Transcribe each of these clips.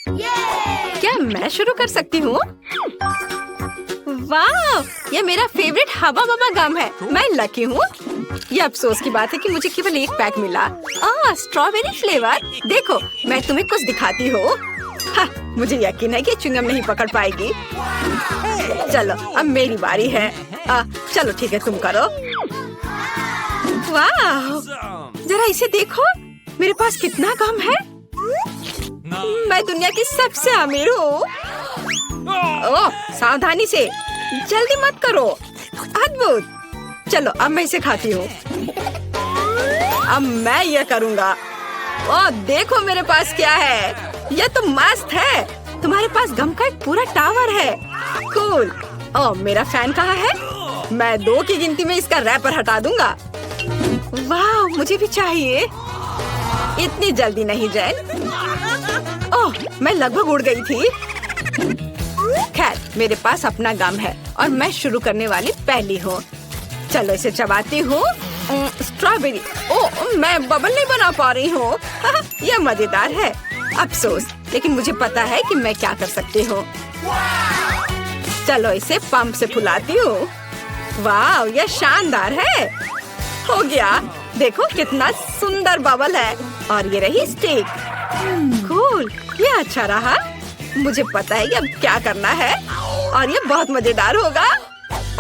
क्या मैं शुरू कर सकती हूँ? वाह, ये मेरा फेवरेट हवा बबा गम है। मैं लकी हूँ। ये अफसोस की बात है कि मुझे केवल एक पैक मिला। Strawberry flavour. देखो, मैं तुम्हें कुछ दिखाती हूँ। मुझे यकीन है कि च्युइंगम नहीं पकड़ पाएगी। चलो, अब मेरी बारी है। चलो ठीक है, तुम करो। वाह, जरा इसे देखो, मेरे पास कितना गम है। मैं दुनिया की सबसे अमीर हूँ। ओह, सावधानी से, जल्दी मत करो। अद्भुत। चलो, अब मैं इसे खाती हूँ। अब मैं ये करूँगा। ओह, देखो मेरे पास क्या है। ये तो मस्त है। तुम्हारे पास गम का एक पूरा टावर है। कूल। ओह, मेरा फैन कहाँ है? मैं 2 की गिनती में इसका रैपर हटा दूंगा। वाह, मुझे भी चाहिए। इतनी जल्दी नहीं जैन। ओह, मैं लगभग उड़ गई थी। खैर, मेरे पास अपना गम है और मैं शुरू करने वाली पहली हूँ। चलो, इसे चबाती हूँ। स्ट्रॉबेरी। ओह, मैं बबल नहीं बना पा रही हूँ। यह मजेदार है। अफसोस, लेकिन मुझे पता है कि मैं क्या कर सकती हूँ। चलो, इसे पंप से फुलाती हूँ। वाह, यह शानदार है। हो गया। देखो कितना सुंदर बबल है। और ये रही स्टिक। कूल, ये अच्छा रहा। मुझे पता है कि अब क्या करना है और ये बहुत मजेदार होगा।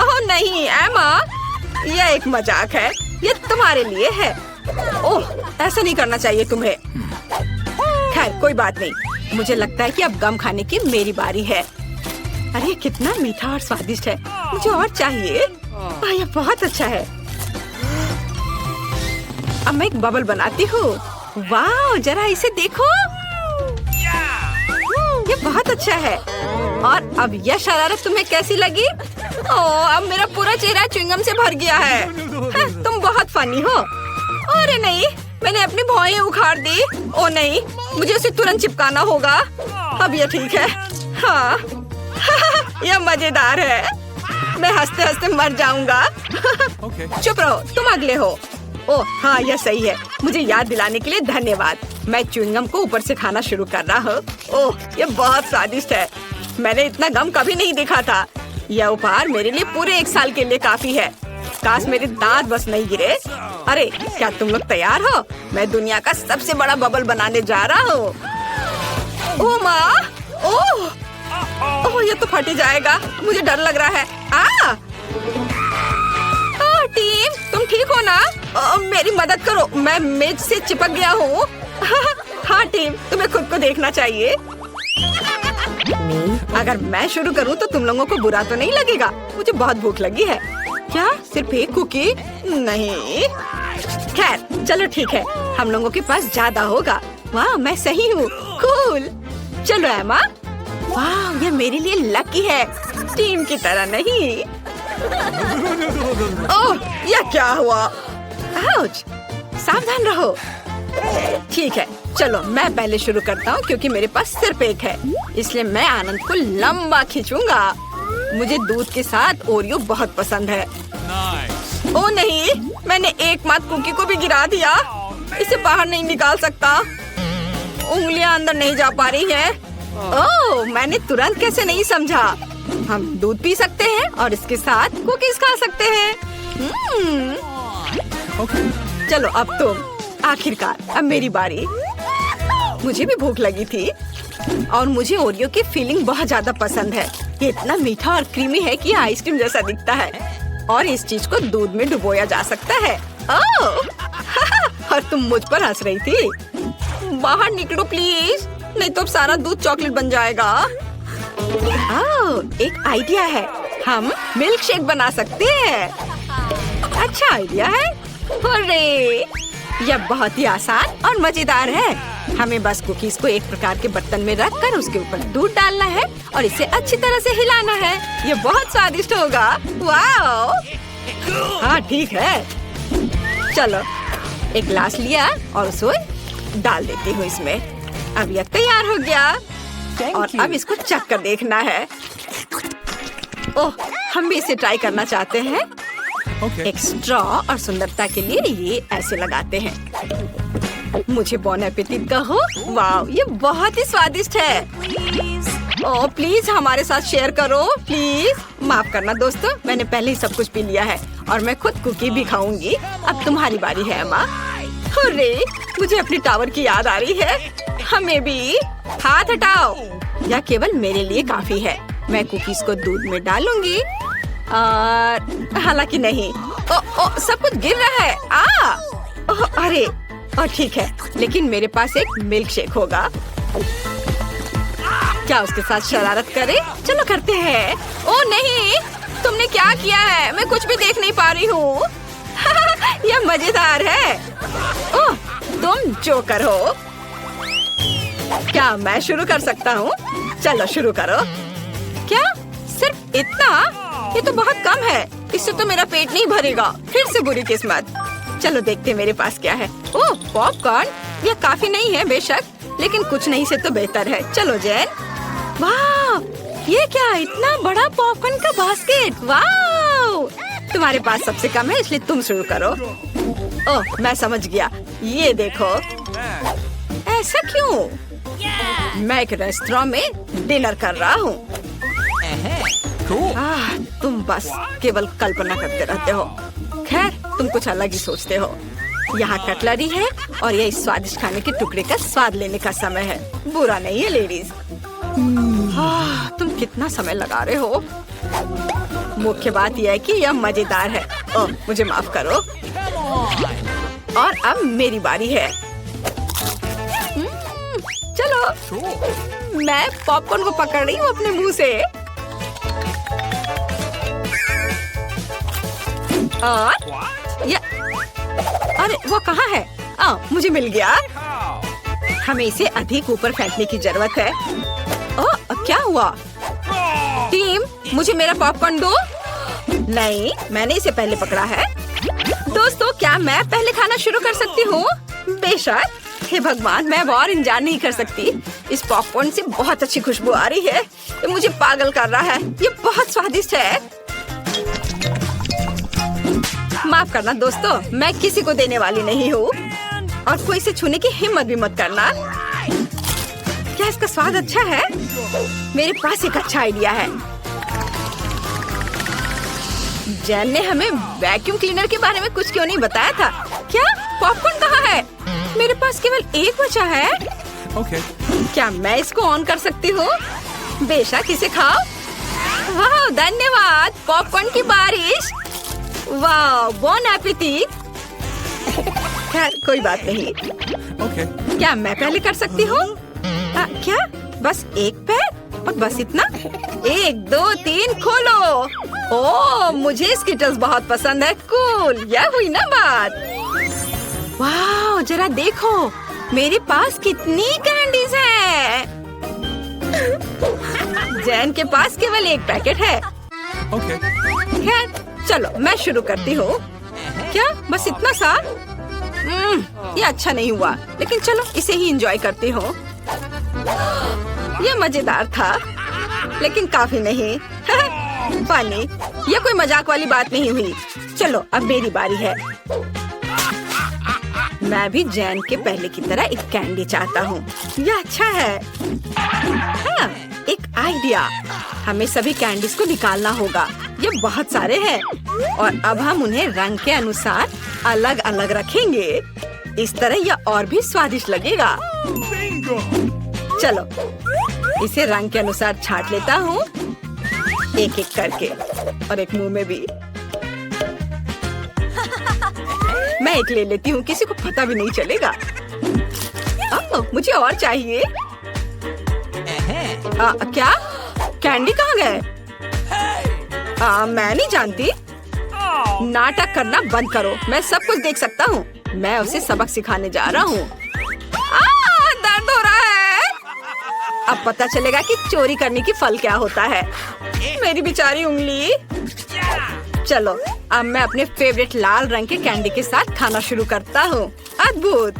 ओह नहीं एमा, यह एक मजाक है। ये तुम्हारे लिए है। ओह, ऐसा नहीं करना चाहिए तुम्हें। खैर, कोई बात नहीं। मुझे लगता है कि अब गम खाने की मेरी बारी है। अरे कितना मीठा और स्वादिष्ट है। मुझे और चाहिए। यह बहुत अच्छा है। अब मैं एक बबल बनाती हूँ। वाह, जरा इसे देखो। ये बहुत अच्छा है। और अब यह शरारत तुम्हें कैसी लगी? ओह, अब मेरा पूरा चेहरा च्युइंगम से भर गया है। तुम बहुत फनी हो। अरे नहीं, मैंने अपनी भौहें उखाड़ दी। ओह नहीं, मुझे उसे तुरंत चिपकाना होगा। अब ये ठीक है। हाँ, यह मजेदार है। मैं हंसते हंसते मर जाऊंगा। चुप रहो, तुम अगले हो। ओह हाँ, यह सही है। मुझे याद दिलाने के लिए धन्यवाद। मैं च्युइंगम को ऊपर से खाना शुरू कर रहा हूँ। ओह, यह बहुत स्वादिष्ट है। मैंने इतना गम कभी नहीं देखा था। यह उपहार मेरे लिए पूरे 1 साल के लिए काफी है। काश मेरे दांत बस नहीं गिरे। अरे, क्या तुम लोग तैयार हो? मैं दुनिया का सबसे बड़ा बबल बनाने जा रहा हूँ। ओह माँ, ओह, ये तो फट ही जाएगा। मुझे डर लग रहा है। टीम, तुम ठीक हो ना? मेरी मदद करो, मैं मेज से चिपक गया हूँ। हाँ टीम, तुम्हें खुद को देखना चाहिए। अगर मैं शुरू करूँ तो तुम लोगों को बुरा तो नहीं लगेगा? मुझे बहुत भूख लगी है। क्या सिर्फ एक कुकी? नहीं। खैर, चलो ठीक है। हम लोगों के पास ज्यादा होगा। वाह, मैं सही हूँ। कूल। चलो एमा। वाह, ये मेरे लिए लकी है, टीम की तरह नहीं। ओह, यह क्या हुआ? आउच! सावधान रहो। ठीक है, चलो मैं पहले शुरू करता हूँ क्योंकि मेरे पास सिर्फ एक है। इसलिए मैं आनंद को लंबा खींचूंगा। मुझे दूध के साथ ओरियो बहुत पसंद है। ओह नहीं, मैंने एकमात्र कुकी को भी गिरा दिया। इसे बाहर नहीं निकाल सकता। उंगलियां अंदर नहीं जा पा रही हैं। ओह, मैंने तुरंत कैसे नहीं समझा। हम दूध पी सकते हैं और इसके साथ कुकीज खा सकते हैं। चलो अब तुम। आखिरकार अब मेरी बारी। मुझे भी भूख लगी थी और मुझे ओरियो की फीलिंग बहुत ज्यादा पसंद है। ये इतना मीठा और क्रीमी है कि आइसक्रीम जैसा दिखता है और इस चीज को दूध में डुबोया जा सकता है। ओह, और तुम मुझ पर हंस रही थी। बाहर निकलो प्लीज, नहीं तो अब सारा दूध चॉकलेट बन जाएगा। ओह, एक आइडिया है। हम मिल्क शेक बना सकते हैं। अच्छा आइडिया है। अरे, यह बहुत ही आसान और मजेदार है। हमें बस कुकीज को एक प्रकार के बर्तन में रखकर उसके ऊपर दूध डालना है और इसे अच्छी तरह से हिलाना है। यह बहुत स्वादिष्ट होगा। वाओ! हाँ ठीक है। चलो, एक ग्लास लिया और उसे डाल देती हूँ इसमें। अब यह तैयार हो गया और अब इसको चख कर देखना है। ओह, हम भी इसे ट्राई करना चाहते हैं। एक स्ट्रॉ और सुंदरता के लिए ये ऐसे लगाते हैं। मुझे बॉन एपेटिट कहो। वाह, ये बहुत ही स्वादिष्ट है। ओह प्लीज हमारे साथ शेयर करो प्लीज। माफ करना दोस्तों, मैंने पहले ही सब कुछ पी लिया है और मैं खुद कुकी भी खाऊंगी। अब तुम्हारी बारी है अम्मा। अरे मुझे अपनी टावर की याद आ रही है। हमें भी। हाथ हटाओ, यह केवल मेरे लिए काफी है। मैं कुकीज को दूध में डालूंगी और हालांकि नहीं। ओ सब कुछ गिर रहा है। अरे ठीक है, लेकिन मेरे पास एक मिल्क शेक होगा। क्या उसके साथ शरारत करे? चलो करते हैं। ओ नहीं, तुमने क्या किया है? मैं कुछ भी देख नहीं पा रही हूँ। यह मजेदार है। ओह, तुम जोकर हो। क्या मैं शुरू कर सकता हूँ? चलो शुरू करो। क्या सिर्फ इतना? ये तो बहुत कम है। इससे तो मेरा पेट नहीं भरेगा। फिर से बुरी किस्मत। चलो देखते हैं मेरे पास क्या है। ओह पॉपकॉर्न। यह काफी नहीं है बेशक, लेकिन कुछ नहीं से तो बेहतर है। चलो जैन। वाह, ये क्या इतना बड़ा पॉपकॉर्न का बास्केट। वाह, तुम्हारे पास सबसे कम है इसलिए तुम शुरू करो। ओह मैं समझ गया। ये देखो। ऐसा क्यों? मैं एक रेस्टोरेंट में डिनर कर रहा हूँ। तुम बस केवल कल्पना करते रहते हो। खैर तुम कुछ अलग ही सोचते हो। यहाँ कटलरी है और यह स्वादिष्ट खाने के टुकड़े का स्वाद लेने का समय है। बुरा नहीं है लेडीज। तुम कितना समय लगा रहे हो। मुख्य बात यह है कि यह मजेदार है। ओह मुझे माफ करो। और अब मेरी बारी है। चलो, मैं पॉपकॉर्न को पकड़ रही हूँ अपने मुंह से। और या, अरे वो कहाँ है? मुझे मिल गया। हमें इसे अधिक ऊपर फेंकने की जरूरत है। ओह क्या हुआ? टीम मुझे मेरा पॉपकॉर्न दो। नहीं, मैंने इसे पहले पकड़ा है। दोस्तों क्या मैं पहले खाना शुरू कर सकती हूँ? बेशक। हे भगवान, मैं और इंतजार नहीं कर सकती। इस पॉपकॉर्न से बहुत अच्छी खुशबू आ रही है। ये मुझे पागल कर रहा है। ये बहुत स्वादिष्ट है। माफ करना दोस्तों, मैं किसी को देने वाली नहीं हूँ और कोई इसे छूने की हिम्मत भी मत करना। क्या इसका स्वाद अच्छा है? मेरे पास एक अच्छा आइडिया है। जैन ने हमें वैक्यूम क्लीनर के बारे में कुछ क्यों नहीं बताया था? क्या पॉपकॉर्न कहाँ है? मेरे पास केवल एक बचा है। क्या मैं इसको ऑन कर सकती हूँ? बेशक, इसे खाओ। वाह धन्यवाद, पॉपकॉर्न की बारिश। वाह बॉन एपेटिट। खैर कोई बात नहीं। क्या मैं पहले कर सकती हूँ? क्या बस एक पैर और बस इतना? 1 2 3 खोलो। ओह मुझे स्किटल्स बहुत पसंद है। कूल, यह हुई ना बात। वाह जरा देखो, मेरे पास कितनी कैंडीज हैं। जैन के पास केवल एक पैकेट है। खैर चलो मैं शुरू करती हूँ। क्या बस इतना सा? ये अच्छा नहीं हुआ, लेकिन चलो इसे ही एंजॉय करती हूँ। ये मजेदार था, लेकिन काफी नहीं। फनी, ये कोई मजाक वाली बात नहीं हुई। चलो अब मेरी बारी है। मैं भी जैन के पहले की तरह एक कैंडी चाहता हूँ। यह अच्छा है। हाँ, एक आइडिया। हमें सभी कैंडीज को निकालना होगा। ये बहुत सारे हैं और अब हम उन्हें रंग के अनुसार अलग अलग रखेंगे। इस तरह यह और भी स्वादिष्ट लगेगा। चलो इसे रंग के अनुसार छांट लेता हूँ, एक एक करके, और एक मुंह में भी। मैं एक ले लेती हूँ, किसी को पता भी नहीं चलेगा। मुझे और चाहिए। क्या कैंडी कहाँ गए? मैं नहीं जानती। नाटक करना बंद करो, मैं सब कुछ देख सकता हूँ। मैं उसे सबक सिखाने जा रहा हूँ। दर्द हो रहा है। अब पता चलेगा कि चोरी करने की फल क्या होता है। मेरी बेचारी उंगली। चलो अब मैं अपने फेवरेट लाल रंग के कैंडी के साथ खाना शुरू करता हूँ। अद्भुत।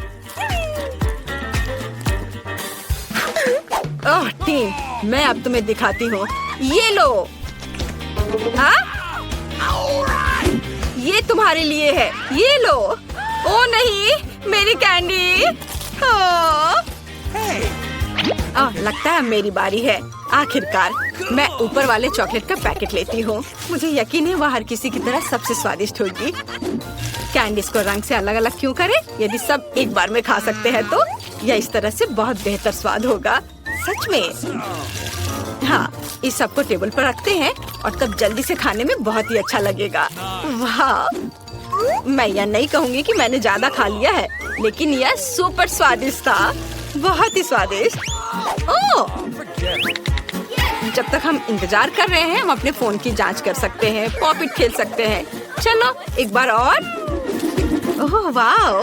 ओह टीम, मैं अब तुम्हें दिखाती हूँ। ये लो। ये तुम्हारे लिए है। ये लो। ओ नहीं, मेरी कैंडी। लगता है मेरी बारी है। आखिरकार मैं ऊपर वाले चॉकलेट का पैकेट लेती हूँ। मुझे यकीन है वह हर किसी की तरह सबसे स्वादिष्ट होगी। कैंडीज को रंग से अलग अलग क्यों करें? यदि सब एक बार में खा सकते हैं तो यह इस तरह से बहुत बेहतर स्वाद होगा। सच में। हाँ, इस सब को टेबल पर रखते हैं और तब जल्दी से खाने में बहुत ही अच्छा लगेगा। वाह! मैं यह नहीं कहूँगी कि मैंने ज्यादा खा लिया है, लेकिन यह सुपर स्वादिष्ट था, बहुत ही स्वादिष्ट। ओह! जब तक हम इंतजार कर रहे हैं, हम अपने फोन की जांच कर सकते हैं, पॉपिट खेल सकते हैं। चलो एक बार और। ओह वाह!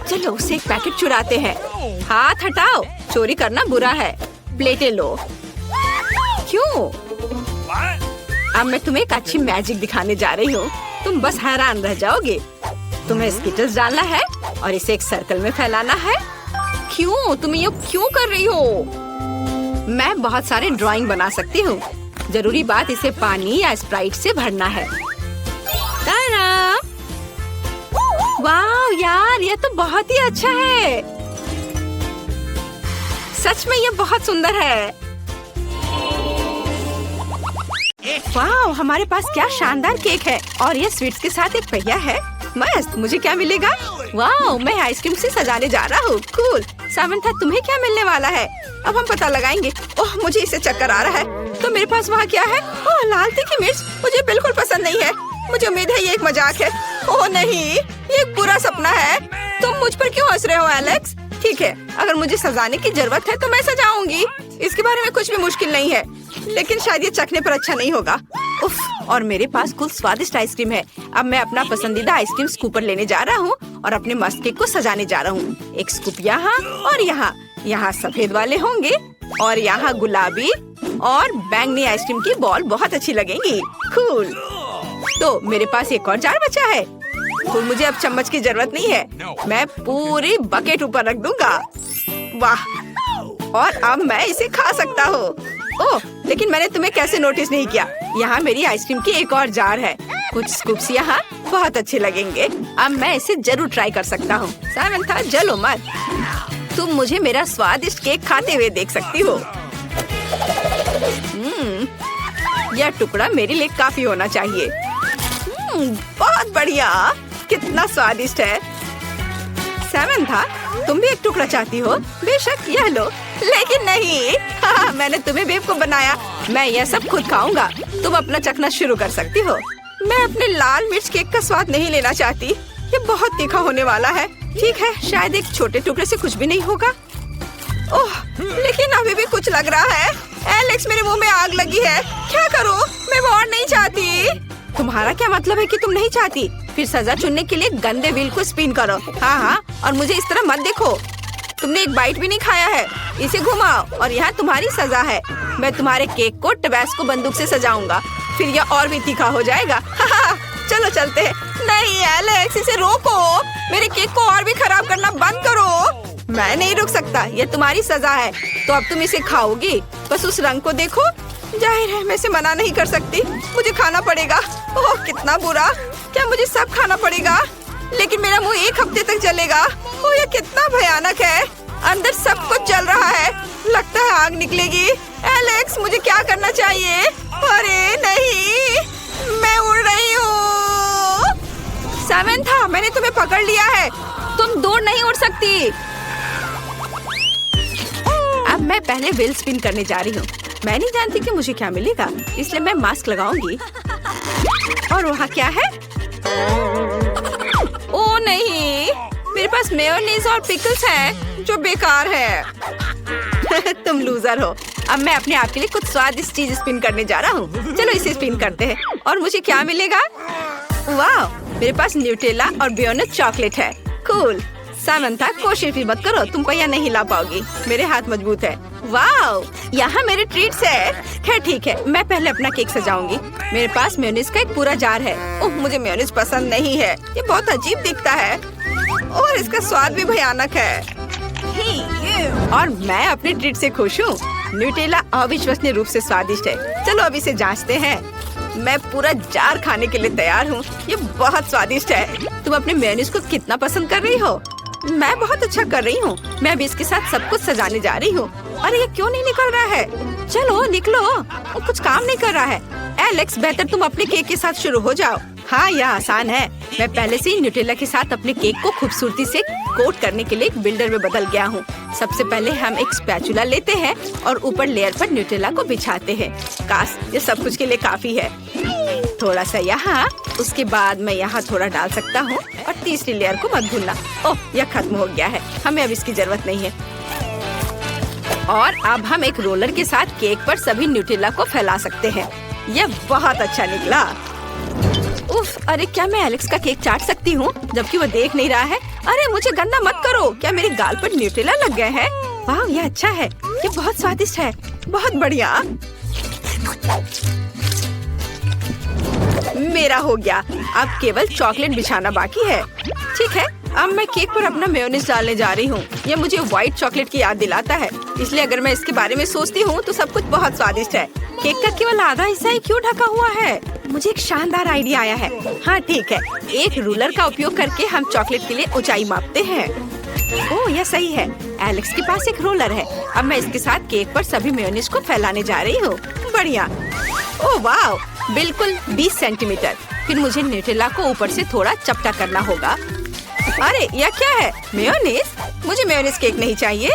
चलो उसे एक पैकेट चुराते हैं। हाथ हटाओ, चोरी करना बुरा है। प्लेटें लो। क्यों? अब मैं तुम्हें एक अच्छी मैजिक दिखाने जा रही हूँ। तुम बस हैरान रह जाओगे। तुम्हें स्किटल्स डालना है और इसे एक सर्कल में फैलाना है। क्यों? तुम ये क्यों कर रही हो? मैं बहुत सारे ड्राइंग बना सकती हूँ। जरूरी बात इसे पानी या स्प्राइट से भरना है। तारा! वाह यार, ये तो बहुत ही अच्छा है। सच में ये बहुत सुंदर है। वाह, हमारे पास क्या शानदार केक है और ये स्वीट्स के साथ एक पहिया है। मस्त। मुझे क्या मिलेगा? वाह, मैं आइसक्रीम से सजाने जा रहा हूँ। कूल। सामंथा, तुम्हें क्या मिलने वाला है? अब हम पता लगाएंगे। ओह, मुझे इसे चक्कर आ रहा है। तो मेरे पास वहाँ क्या है? ओह, लाल तीखी मिर्च। मुझे बिल्कुल पसंद नहीं है। मुझे उम्मीद है ये एक मजाक है। ओह नहीं, ये एक बुरा सपना है। तुम मुझ पर क्यों हंस रहे हो एलेक्स? ठीक है, अगर मुझे सजाने की जरूरत है तो मैं सजाऊंगी। इसके बारे में कुछ भी मुश्किल नहीं है, लेकिन शायद ये चखने पर अच्छा नहीं होगा। उफ, और मेरे पास कुल स्वादिष्ट आइसक्रीम है। अब मैं अपना पसंदीदा आइसक्रीम स्कूपर लेने जा रहा हूँ और अपने मस्त केक को सजाने जा रहा हूँ। एक स्कूप यहाँ और यहाँ। यहाँ सफेद वाले होंगे और यहाँ गुलाबी और बैंगनी आइसक्रीम की बॉल बहुत अच्छी लगेंगी। कूल। तो मेरे पास एक और जार बचा है। तो मुझे अब चम्मच की जरूरत नहीं है। मैं पूरी बकेट ऊपर रख दूंगा। वाह! और अब मैं इसे खा सकता हूँ। ओह, लेकिन मैंने तुम्हें कैसे नोटिस नहीं किया? यहाँ मेरी आइसक्रीम की एक और जार है। कुछ स्कूप्स यहाँ बहुत अच्छे लगेंगे। अब मैं इसे जरूर ट्राई कर सकता हूँ। सामंथा, जलो मत। तुम मुझे मेरा स्वादिष्ट केक खाते हुए देख सकती हो। यह टुकड़ा मेरे लिए काफी होना चाहिए। बहुत बढ़िया। कितना स्वादिष्ट है। सामंथा, तुम भी एक टुकड़ा चाहती हो? बेशक, यह लो। लेकिन नहीं। हाँ, मैंने तुम्हें बेवकूफ बनाया। मैं यह सब खुद खाऊंगा। तुम अपना चखना शुरू कर सकती हो। मैं अपने लाल मिर्च केक का स्वाद नहीं लेना चाहती। ये बहुत तीखा होने वाला है। ठीक है, शायद एक छोटे टुकड़े से कुछ भी नहीं होगा। ओह, लेकिन अभी भी कुछ लग रहा है। एलेक्स, मेरे मुंह में आग लगी है। क्या करूं? मैं और नहीं चाहती। तुम्हारा क्या मतलब है कि तुम नहीं चाहती? फिर सजा चुनने के लिए गंदे व्हील को स्पिन करो। हाँ, और मुझे इस तरह मत देखो। तुमने एक बाइट भी नहीं खाया है। इसे घुमाओ और यहाँ तुम्हारी सजा है। मैं तुम्हारे केक को टबैस्को बंदूक से सजाऊंगा। फिर यह और भी तीखा हो जाएगा। चलो चलते हैं। नहीं एलेक्स, इसे रोको। मेरे केक को और भी खराब करना बंद करो। मैं नहीं रुक सकता। यह तुम्हारी सजा है, तो अब तुम इसे खाओगी। बस उस रंग को देखो। जाहिर है मैं इसे मना नहीं कर सकती। मुझे खाना पड़ेगा। ओह, कितना बुरा। क्या मुझे सब खाना पड़ेगा? लेकिन मेरा मुंह एक हफ्ते तक जलेगा। ओह, ये कितना भयानक है। अंदर सब कुछ जल रहा है। लगता है आग निकलेगी। एलेक्स, मुझे क्या करना चाहिए? अरे नहीं, मैं उड़ रही हूँ। सामंथा, मैंने तुम्हें पकड़ लिया है। तुम दूर नहीं उड़ सकती। अब मैं पहले व्हील स्पिन करने जा रही हूँ। मैं नहीं जानती कि मुझे क्या मिलेगा, इसलिए मैं मास्क लगाऊंगी। और वहाँ क्या है? ओह नहीं, मेरे पास मेयोनीज और पिकल्स हैं जो बेकार है। तुम लूजर हो। अब मैं अपने आप के लिए कुछ स्वादिष्ट चीज स्पिन करने जा रहा हूँ। चलो इसे स्पिन करते हैं। और मुझे क्या मिलेगा? वाह, मेरे पास न्यूटेला और बियोनेट चॉकलेट है। कूल। सामंथा, कोशिश भी मत करो, तुम पहिया नहीं ला पाओगी। मेरे हाथ मजबूत है। वाह, यहाँ मेरे ट्रीट्स है। खैर ठीक है, मैं पहले अपना केक सजाऊंगी। मेरे पास मेयोनीज का एक पूरा जार है। ओह, मुझे मेयोनीज पसंद नहीं है। ये बहुत अजीब दिखता है और इसका स्वाद भी भयानक है। और मैं अपने ट्रीट से खुश हूँ। न्यूटेला अविश्वसनीय रूप से स्वादिष्ट है। चलो अब इसे जांचते हैं। मैं पूरा जार खाने के लिए तैयार हूँ। ये बहुत स्वादिष्ट है। तुम अपने मेयोनीज को कितना पसंद कर रही हो? मैं बहुत अच्छा कर रही हूँ। मैं अभी इसके साथ सब कुछ सजाने जा रही हूँ। अरे ये क्यों नहीं निकल रहा है? चलो निकलो, वो कुछ काम नहीं कर रहा है। एलेक्स, बेहतर तुम अपने केक के साथ शुरू हो जाओ। हाँ, यह आसान है। मैं पहले से ही न्यूटेला के साथ अपने केक को खूबसूरती से कोट करने के लिए एक बिल्डर में बदल गया हूँ। सबसे पहले हम एक स्पैचुला लेते हैं और ऊपर लेयर पर न्यूटेला को बिछाते हैं। काश ये सब कुछ के लिए काफी है। थोड़ा सा यहाँ, उसके बाद मैं यहाँ थोड़ा डाल सकता हूँ और तीसरी लेयर को मत भूलना। ओह, यह खत्म हो गया है, हमें अब इसकी जरूरत नहीं है। और अब हम एक रोलर के साथ केक पर सभी न्यूटेला को फैला सकते हैं। यह बहुत अच्छा निकला। उफ, अरे क्या मैं एलेक्स का केक चाट सकती हूँ जबकि वो देख नहीं रहा है? अरे मुझे गंदा मत करो। क्या मेरे गाल पर न्यूटेला लग गए हैं? वाह, यह अच्छा है। ये बहुत स्वादिष्ट है। बहुत बढ़िया। मेरा हो गया। अब केवल चॉकलेट बिछाना बाकी है। ठीक है, अब मैं केक पर अपना मेयोनीज डालने जा रही हूँ। यह मुझे व्हाइट चॉकलेट की याद दिलाता है, इसलिए अगर मैं इसके बारे में सोचती हूँ तो सब कुछ बहुत स्वादिष्ट है। केक का केवल आधा हिस्सा ही क्यों ढका हुआ है? मुझे एक शानदार आइडिया आया है। हाँ ठीक है, एक रूलर का उपयोग करके हम चॉकलेट के लिए ऊंचाई मापते हैं। ओह, यह सही है। एलेक्स के पास एक रोलर है। अब मैं इसके साथ केक पर सभी मेयोनीज को फैलाने जा रही हूँ। बढ़िया। ओह वाह, बिल्कुल 20 सेंटीमीटर। फिर मुझे न्यूटेला को ऊपर से थोड़ा चपटा करना होगा। अरे यह क्या है? मेयोनीज? मुझे मेयोनीज केक नहीं चाहिए।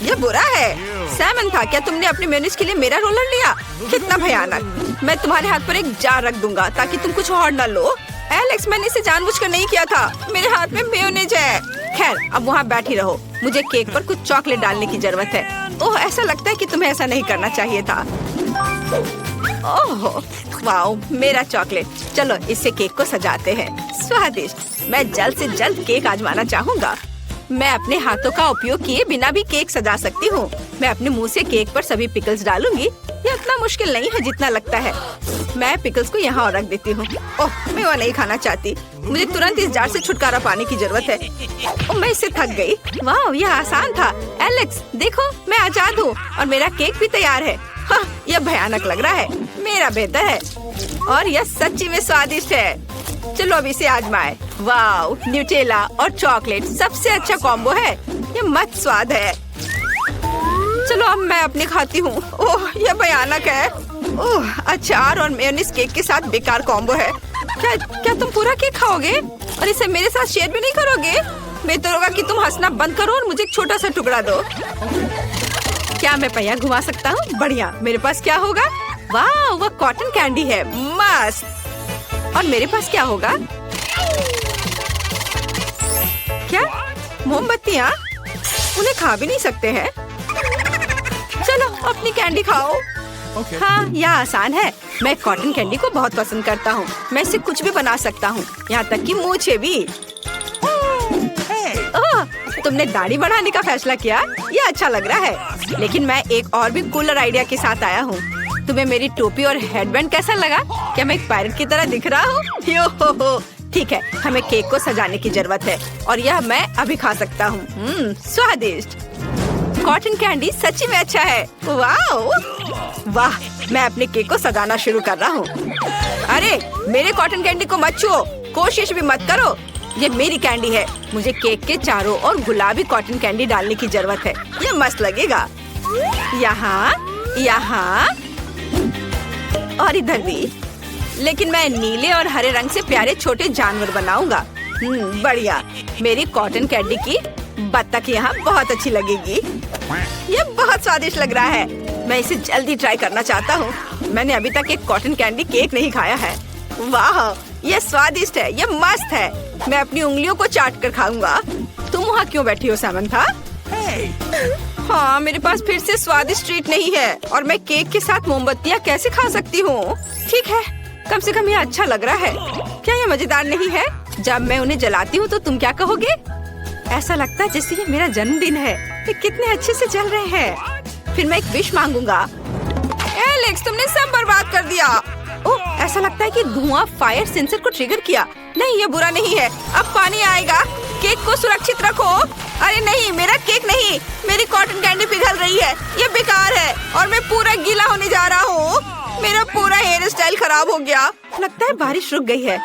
यह बुरा है। सैमंथा, क्या तुमने अपने मेयोनीज के लिए मेरा रोलर लिया? कितना भयानक। मैं तुम्हारे हाथ पर एक जार रख दूंगा ताकि तुम कुछ और न लो। एलेक्स, मैंने इसे जानबूझकर नहीं किया था। मेरे हाथ में मेयोनीज है। खैर, अब वहाँ बैठी रहो। मुझे केक पर कुछ चॉकलेट डालने की जरूरत है। ओह, ऐसा लगता है कि तुम्हें ऐसा नहीं करना चाहिए था। ओह वाओ, मेरा चॉकलेट। चलो इससे केक को सजाते हैं। स्वादिष्ट। मैं जल्द से जल्द केक आजमाना चाहूँगा। मैं अपने हाथों का उपयोग किए बिना भी केक सजा सकती हूँ। मैं अपने मुंह से केक पर सभी पिकल्स डालूंगी। ये उतना मुश्किल नहीं है जितना लगता है। मैं पिकल्स को यहाँ और रख देती हूँ। ओह, मैं वो नहीं खाना चाहती। मुझे तुरंत इस जार से छुटकारा पाने की जरूरत है। ओह, मैं इससे थक गई। वाह, यह आसान था। एलेक्स देखो, मैं आजाद हूँ और मेरा केक भी तैयार है। हाँ, यह भयानक लग रहा है। मेरा बेहतर है और यह सच्ची में स्वादिष्ट है। चलो अब इसे आजमाएं। वाव, न्यूटेला और चॉकलेट सबसे अच्छा कॉम्बो है। ये मस्त स्वाद है। चलो अब मैं अपनी खाती हूँ। ओह, यह भयानक है। ओह, अचार और मेयोनीज केक के साथ बेकार कॉम्बो है। क्या तुम पूरा केक खाओगे और इसे मेरे साथ शेयर भी नहीं करोगे? बेहतर होगा कि तुम हंसना बंद करो और मुझे एक छोटा सा टुकड़ा दो। क्या मैं पहिया घुमा सकता हूँ? बढ़िया। मेरे पास क्या होगा? वाह, वह कॉटन कैंडी है। मस्त। और मेरे पास क्या होगा? क्या? मोमबत्तियाँ? उन्हें खा भी नहीं सकते हैं। चलो अपनी कैंडी खाओ। हाँ, यह आसान है। मैं कॉटन कैंडी को बहुत पसंद करता हूँ। मैं इससे कुछ भी बना सकता हूँ, यहाँ तक कि मूछें भी। ओह, तुमने दाढ़ी बढ़ाने का फैसला किया? यह अच्छा लग रहा है। लेकिन मैं एक और भी कूलर आइडिया के साथ आया हूँ। तुम्हें मेरी टोपी और हेडबैंड कैसा लगा? क्या मैं एक पायरेट की तरह दिख रहा हूँ? यो हो। ठीक है, हमें केक को सजाने की जरूरत है और यह मैं अभी खा सकता हूँ। स्वादिष्ट। कॉटन कैंडी सच्ची में अच्छा है। वाह वाह, मैं अपने केक को सजाना शुरू कर रहा हूँ। अरे मेरे कॉटन कैंडी को मत छुओ, कोशिश भी मत करो। ये मेरी कैंडी है। मुझे केक के चारों ओर गुलाबी कॉटन कैंडी डालने की जरूरत है। ये मस्त लगेगा। यहाँ, यहाँ और इधर भी। लेकिन मैं नीले और हरे रंग से प्यारे छोटे जानवर बनाऊंगा। बढ़िया। मेरी कॉटन कैंडी की बत्तख यहाँ बहुत अच्छी लगेगी। ये बहुत स्वादिष्ट लग रहा है। मैं इसे जल्दी ट्राई करना चाहता हूँ। मैंने अभी तक एक कॉटन कैंडी केक नहीं खाया है। वाह, ये स्वादिष्ट है। ये मस्त है। मैं अपनी उंगलियों को चाट कर खाऊंगा। तुम वहाँ क्यों बैठी हो सैमंथा? हाँ, मेरे पास फिर से स्वादिष्ट ट्रीट नहीं है और मैं केक के साथ मोमबत्तियाँ कैसे खा सकती हूँ? ठीक है, कम से कम ये अच्छा लग रहा है। क्या ये मजेदार नहीं है? जब मैं उन्हें जलाती हूँ तो तुम क्या कहोगे? ऐसा लगता है जैसे ये मेरा जन्मदिन है। ये कितने अच्छे से जल रहे हैं। फिर मैं एक विश मांगूंगा। एलेक्स, तुमने सब बर्बाद कर दिया। ओह, ऐसा लगता है कि धुआं फायर सेंसर को ट्रिगर किया। नहीं, ये बुरा नहीं है। अब पानी आएगा। केक को सुरक्षित रखो। अरे नहीं, मेरा केक नहीं। मेरी कॉटन कैंडी पिघल रही है। ये बेकार है और मैं पूरा गीला होने जा रहा हूँ। मेरा पूरा हेयर स्टाइल खराब हो गया। लगता है बारिश रुक गई है।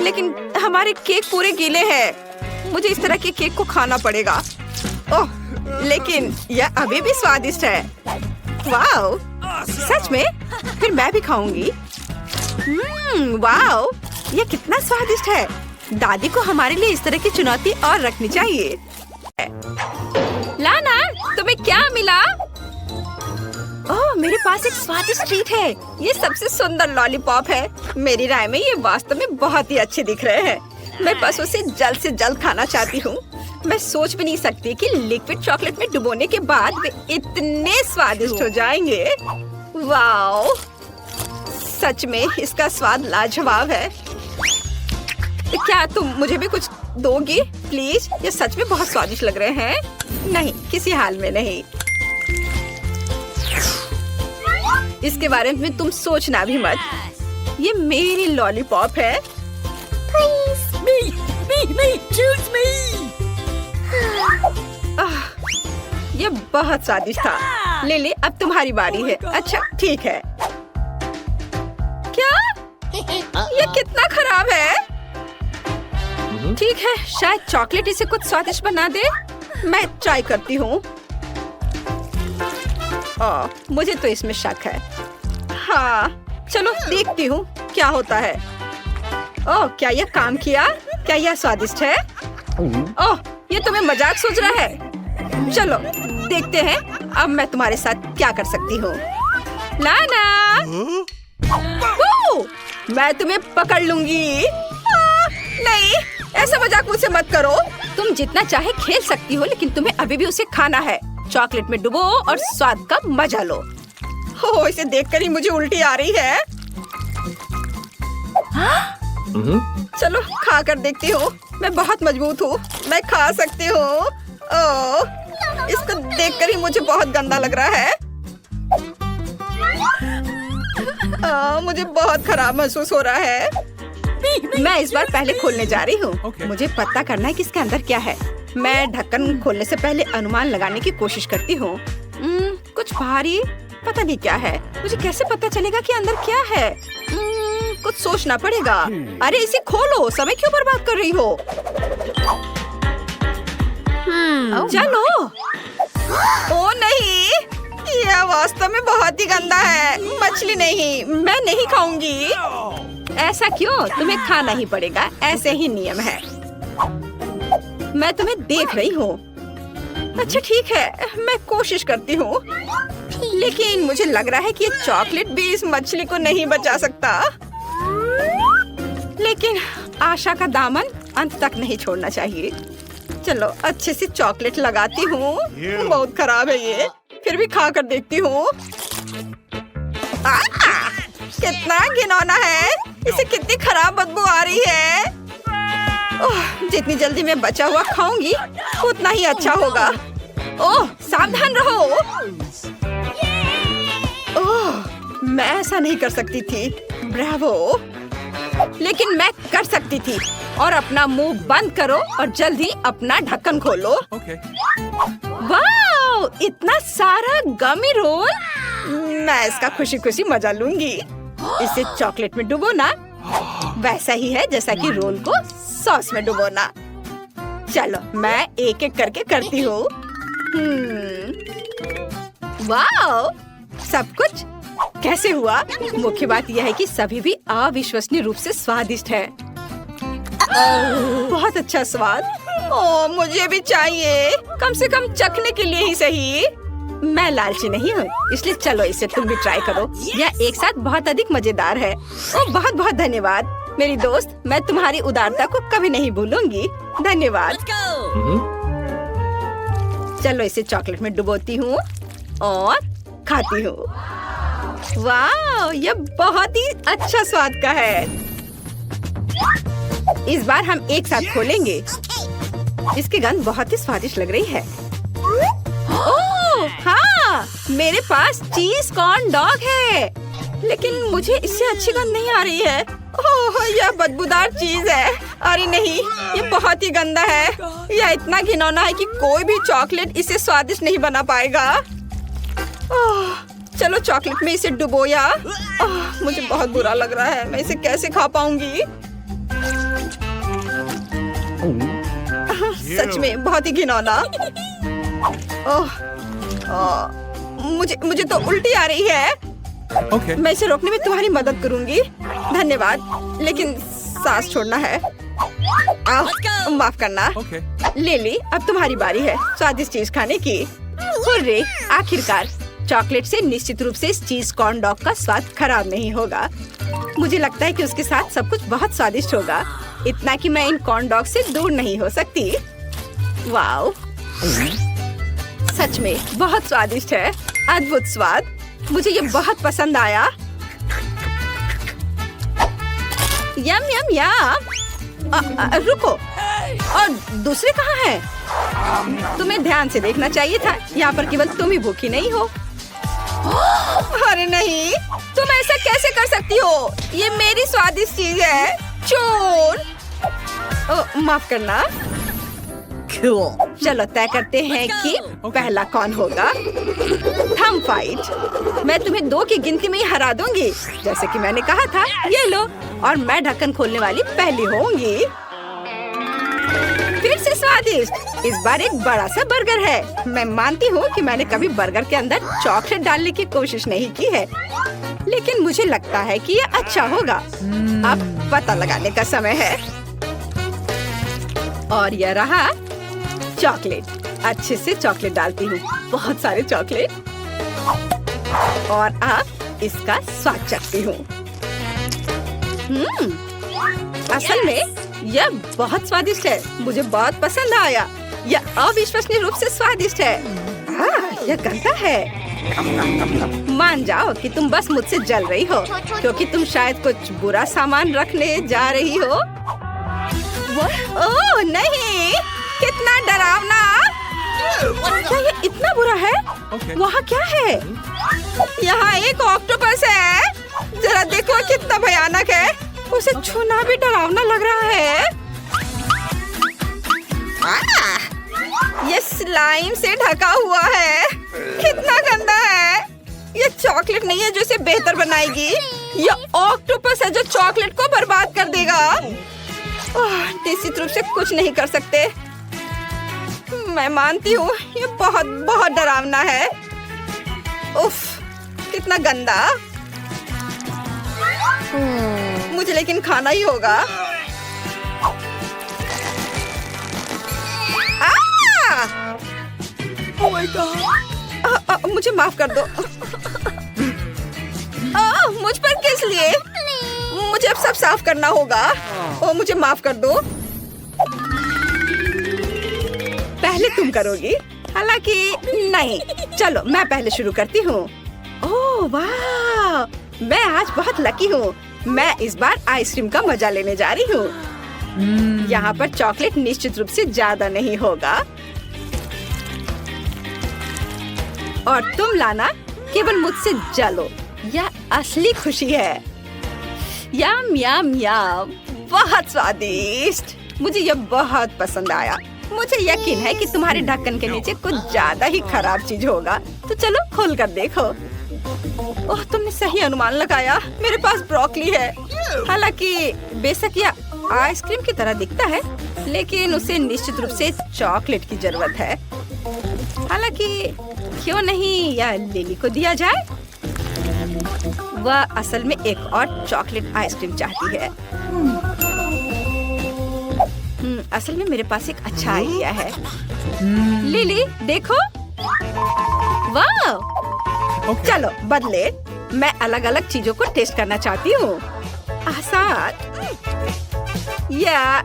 लेकिन हमारे केक पूरे गीले हैं। मुझे इस तरह के केक को खाना पड़ेगा। ओह, लेकिन यह अभी भी स्वादिष्ट है। वाओ, सच में? फिर मैं भी खाऊंगी। वाओ, यह कितना स्वादिष्ट है। दादी को हमारे लिए इस तरह की चुनौती और रखनी चाहिए। लाना, तुम्हें क्या मिला? ओह, मेरे पास एक स्वादिष्ट ट्रीट है। ये सबसे सुंदर लॉलीपॉप है। मेरी राय में ये वास्तव में बहुत ही अच्छे दिख रहे हैं। मैं बस उसे जल्द से जल्द खाना चाहती हूँ। मैं सोच भी नहीं सकती कि लिक्विड चॉकलेट में डुबोने के बाद वे इतने स्वादिष्ट हो जाएंगे। वाओ, सच में इसका स्वाद लाजवाब है। क्या तुम मुझे भी कुछ दोगी प्लीज? ये सच में बहुत स्वादिष्ट लग रहे हैं। नहीं, किसी हाल में नहीं। इसके बारे में तुम सोचना भी मत। ये मेरी लॉलीपॉप है। choose me. ये बहुत स्वादिष्ट था। लिली, अब तुम्हारी बारी है। अच्छा, ठीक है। क्या? ये कितना खराब है। ठीक है, शायद चॉकलेट इसे कुछ स्वादिष्ट बना दे। मैं ट्राई करती हूँ। मुझे तो इसमें शक है। हाँ, चलो देखती हूँ क्या होता है। ओह, क्या यह काम किया? क्या यह स्वादिष्ट है? ओह, ये तुम्हें मजाक सोच रहा है। चलो देखते हैं अब मैं तुम्हारे साथ क्या कर सकती हूँ। लाना, मैं तुम्हें पकड़ लूंगी। नहीं, ऐसा मजाक मुझसे मत करो। तुम जितना चाहे खेल सकती हो, लेकिन तुम्हें अभी भी उसे खाना है। चॉकलेट में डुबो और स्वाद का मजा लो। हो, इसे देखकर ही मुझे उल्टी आ रही है। चलो खा कर देखती हूँ। मैं बहुत मजबूत हूँ, मैं खा सकती हूँ। ओह, इसको देखकर ही मुझे बहुत गंदा लग रहा है। मुझे बहुत खराब महसूस हो रहा है। मैं इस बार पहले खोलने जा रही हूँ। मुझे पता करना है कि इसके अंदर क्या है। मैं ढक्कन खोलने से पहले अनुमान लगाने की कोशिश करती हूँ। कुछ भारी, पता नहीं क्या है। मुझे कैसे पता चलेगा कि अंदर क्या है? कुछ सोचना पड़ेगा। अरे इसे खोलो, समय क्यों बर्बाद कर रही हो? चलो। ओ नहीं, यह वास्तव में बहुत ही गंदा है। मछली नहीं, मैं नहीं खाऊंगी। ऐसा क्यों? तुम्हें खाना ही पड़ेगा, ऐसे ही नियम है। मैं तुम्हें देख रही हूँ। अच्छा ठीक है, मैं कोशिश करती हूँ, लेकिन मुझे लग रहा है कि ये चॉकलेट भी इस मछली को नहीं बचा सकता। लेकिन आशा का दामन अंत तक नहीं छोड़ना चाहिए। चलो अच्छे से चॉकलेट लगाती हूँ। बहुत खराब है ये, फिर भी खा कर देखती हूँ। कितना घिनौना है। इसे कितनी खराब बदबू आ रही है। ओह, जितनी जल्दी मैं बचा हुआ खाऊंगी उतना ही अच्छा होगा। ओह, सावधान रहो। ओह, मैं ऐसा नहीं कर सकती थी। ब्रावो, लेकिन मैं कर सकती थी। और अपना मुंह बंद करो और जल्दी अपना ढक्कन खोलो। वाओ, इतना सारा गमी रोल। मैं इसका खुशी खुशी मजा लूंगी। इसे चॉकलेट में डुबोना वैसा ही है जैसा कि रोल को सॉस में डुबोना। चलो मैं एक एक करके करती हूँ। वाओ, सब कुछ कैसे हुआ? मुख्य बात यह है कि सभी भी अविश्वसनीय रूप से स्वादिष्ट है। बहुत अच्छा स्वाद। ओह, मुझे भी चाहिए, कम से कम चखने के लिए ही सही। मैं लालची नहीं हूँ, इसलिए चलो इसे तुम भी ट्राई करो। यह एक साथ बहुत अधिक मजेदार है। ओह, बहुत बहुत धन्यवाद मेरी दोस्त। मैं तुम्हारी उदारता को कभी नहीं भूलूंगी। धन्यवाद। चलो इसे चॉकलेट में डुबोती हूँ और खाती हूँ। वाह, यह बहुत ही अच्छा स्वाद का है। इस बार हम एक साथ खोलेंगे। इसकी गंध बहुत ही स्वादिष्ट लग रही है। ओह हाँ, मेरे पास चीज कॉर्न डॉग है, लेकिन मुझे इससे अच्छी गंध नहीं आ रही है। ओह, यह बदबूदार चीज है। अरे नहीं, ये बहुत ही गंदा है। यह इतना घिनौना है कि कोई भी चॉकलेट इसे स्वादिष्ट नहीं बना पाएगा। ओह, चलो चॉकलेट में इसे डुबोया। मुझे बहुत बुरा लग रहा है। मैं इसे कैसे खा पाऊंगी? सच में बहुत ही घिनौना। ओह, मुझे तो उल्टी आ रही है। Okay. मैं इसे रोकने में तुम्हारी मदद करूंगी। धन्यवाद, लेकिन सांस छोड़ना है। माफ करना। Okay. लिली, अब तुम्हारी बारी है स्वादिष्ट चीज खाने की। हुर्रे, आखिरकार चॉकलेट से निश्चित रूप से इस चीज कॉर्न डॉग का स्वाद खराब नहीं होगा। मुझे लगता है कि उसके साथ सब कुछ बहुत स्वादिष्ट होगा, इतना कि मैं इन कॉर्न डॉग से दूर नहीं हो सकती। वाओ, सच में बहुत स्वादिष्ट है। अद्भुत स्वाद, मुझे ये बहुत पसंद आया। यम यम यम। रुको, और दूसरे कहाँ हैं? तुम्हें ध्यान से देखना चाहिए था। यहाँ पर केवल तुम ही भूखी नहीं हो। अरे नहीं, तुम ऐसा कैसे कर सकती हो? ये मेरी स्वादिष्ट चीज है। चोर। माफ करना। चलो तय करते हैं कि पहला कौन होगा। Thumb fight. मैं तुम्हें 2 की गिनती में ही हरा दूंगी, जैसे कि मैंने कहा था। ये लो, और मैं ढक्कन खोलने वाली पहली होंगी। फिर से स्वादिष्ट। इस बार एक बड़ा सा बर्गर है। मैं मानती हूँ कि मैंने कभी बर्गर के अंदर चॉकलेट डालने की कोशिश नहीं की है, लेकिन मुझे लगता है कि ये अच्छा होगा। अब पता लगाने का समय है। और यह रहा चॉकलेट। अच्छे से चॉकलेट डालती हूँ, बहुत सारे चॉकलेट। और अब इसका स्वाद चखती हूँ। असल में यह बहुत स्वादिष्ट है। मुझे बहुत पसंद आया। यह अविश्वसनीय रूप से स्वादिष्ट है। यह गंदा है। मान जाओ कि तुम बस मुझसे जल रही हो, क्योंकि तुम शायद कुछ बुरा सामान रखने जा रही हो। ओह नहीं, कितना डरावना। क्या ये इतना बुरा है? Okay. वहाँ क्या है? यहाँ एक ऑक्टोपस है। जरा देखो कितना भयानक है। उसे छूना भी डरावना लग रहा है। ये स्लाइम से ढका हुआ है। कितना गंदा है। ये चॉकलेट नहीं है जो इसे बेहतर बनाएगी। ये ऑक्टोपस है जो चॉकलेट को बर्बाद कर देगा। निश्चित रूप से कुछ नहीं कर सकते। मैं मानती हूँ ये बहुत बहुत डरावना है। उफ, कितना गंदा। मुझे लेकिन खाना ही होगा। Oh my God! मुझे माफ कर दो। मुझ पर किस लिए? मुझे अब सब साफ करना होगा। मुझे माफ कर दो। पहले तुम करोगी? हालांकि नहीं, चलो मैं पहले शुरू करती हूँ। ओह वाह, मैं आज बहुत लकी हूँ। मैं इस बार आइसक्रीम का मजा लेने जा रही हूँ। यहाँ पर चॉकलेट निश्चित रूप से ज्यादा नहीं होगा, और तुम लाना केवल मुझसे जलो। यह असली खुशी है। यम यम यम, बहुत स्वादिष्ट। मुझे यह बहुत पसंद आया। मुझे यकीन है कि तुम्हारे ढक्कन के नीचे कुछ ज्यादा ही खराब चीज होगा। तो चलो खोल कर देखो। ओह, तुमने सही अनुमान लगाया। मेरे पास ब्रोकली है। हालांकि बेशक यह आइसक्रीम की तरह दिखता है, लेकिन उसे निश्चित रूप से चॉकलेट की जरूरत है। हालांकि क्यों नहीं यह लिली को दिया जाए? वह असल में एक और चॉकलेट आइसक्रीम चाहती है। असल में मेरे पास एक अच्छा आइडिया है। लिली देखो। वाह, Okay. चलो बदले। मैं अलग अलग चीजों को टेस्ट करना चाहती हूँ। आसान। या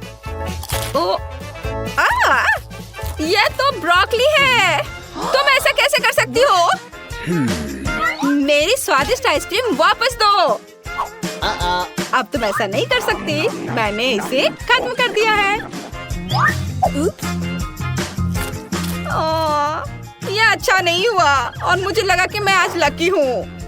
ये तो ब्रोकली है। तुम ऐसा कैसे कर सकती हो? मेरी स्वादिष्ट आइसक्रीम वापस दो। अब तुम ऐसा नहीं कर सकती। मैंने इसे खत्म कर दिया है। यह अच्छा नहीं हुआ, और मुझे लगा कि मैं आज लकी हूँ।